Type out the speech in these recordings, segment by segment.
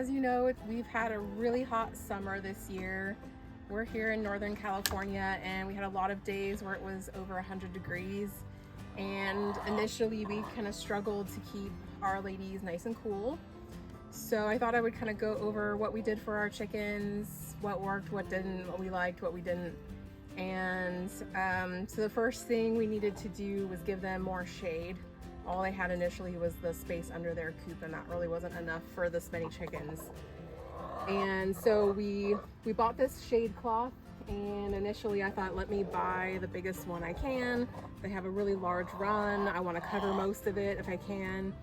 as you know, we've had a really hot summer this year. We're here in Northern California and we had a lot of days where it was over 100 degrees. And initially we kind of struggled to keep our ladies nice and cool. So I thought I would kind of go over what we did for our chickens, what worked, what didn't, what we liked, what we didn't. And so the first thing we needed to do was give them more shade. All they had initially was the space under their coop, and that really wasn't enough for this many chickens. And so we bought this shade cloth, and initially I thought, let me buy the biggest one I can. They have a really large run. I want to cover most of it if I can.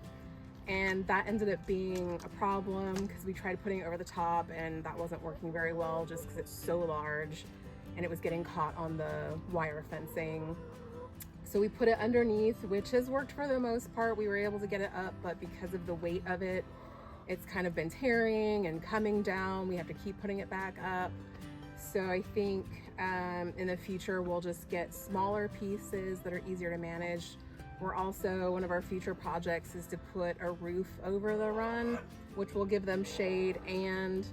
And that ended up being a problem because we tried putting it over the top and that wasn't working very well just because it's so large and it was getting caught on the wire fencing. So we put it underneath, which has worked for the most part. We were able to get it up, but because of the weight of it, it's kind of been tearing and coming down. We have to keep putting it back up. So I think in the future, we'll just get smaller pieces that are easier to manage. We're also, one of our future projects is to put a roof over the run, which will give them shade and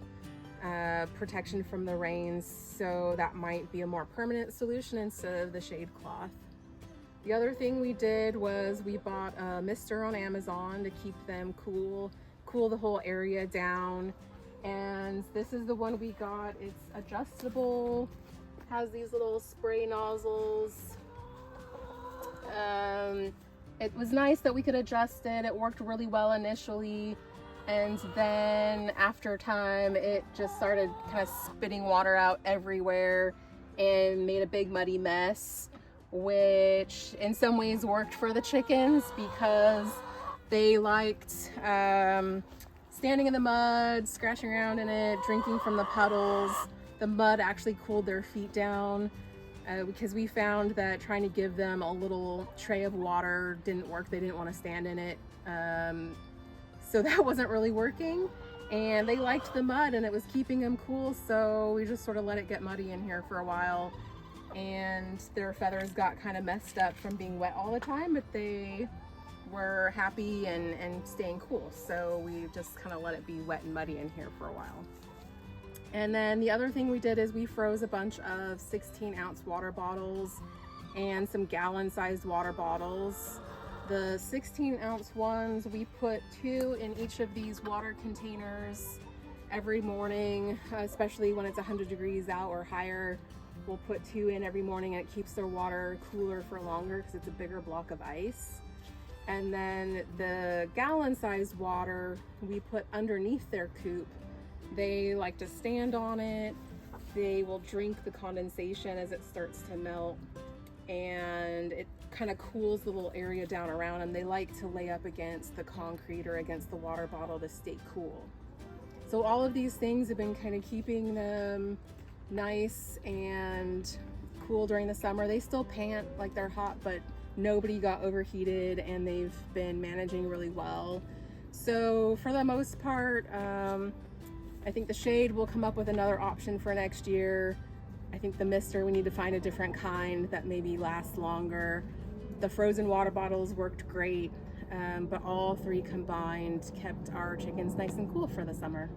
protection from the rains. So that might be a more permanent solution instead of the shade cloth. The other thing we did was we bought a mister on Amazon to keep them cool the whole area down. And this is the one we got. It's adjustable, has these little spray nozzles. It was nice that we could adjust it. It worked really well initially, and then after time it just started kind of spitting water out everywhere and made a big muddy mess, which in some ways worked for the chickens because they liked standing in the mud, scratching around in it, drinking from the puddles. The mud actually cooled their feet down. Because we found that trying to give them a little tray of water didn't work. They didn't want to stand in it. So that wasn't really working. And they liked the mud and it was keeping them cool. So we just sort of let it get muddy in here for a while. And their feathers got kind of messed up from being wet all the time, but they were happy and staying cool. So we just kind of let it be wet and muddy in here for a while. And then the other thing we did is we froze a bunch of 16-ounce water bottles and some gallon-sized water bottles. The 16-ounce ones, we put 2 in each of these water containers every morning, especially when it's 100 degrees out or higher. We'll put 2 in every morning and it keeps their water cooler for longer because it's a bigger block of ice. And then the gallon-sized water, we put underneath their coop. They like to stand on it. They will drink the condensation as it starts to melt, and it kind of cools the little area down around them. They like to lay up against the concrete or against the water bottle to stay cool. So all of these things have been kind of keeping them nice and cool during the summer. They still pant like they're hot, but nobody got overheated and they've been managing really well. So for the most part, I think the shade will come up with another option for next year. I think the mister, we need to find a different kind that maybe lasts longer. The frozen water bottles worked great, but all 3 combined kept our chickens nice and cool for the summer.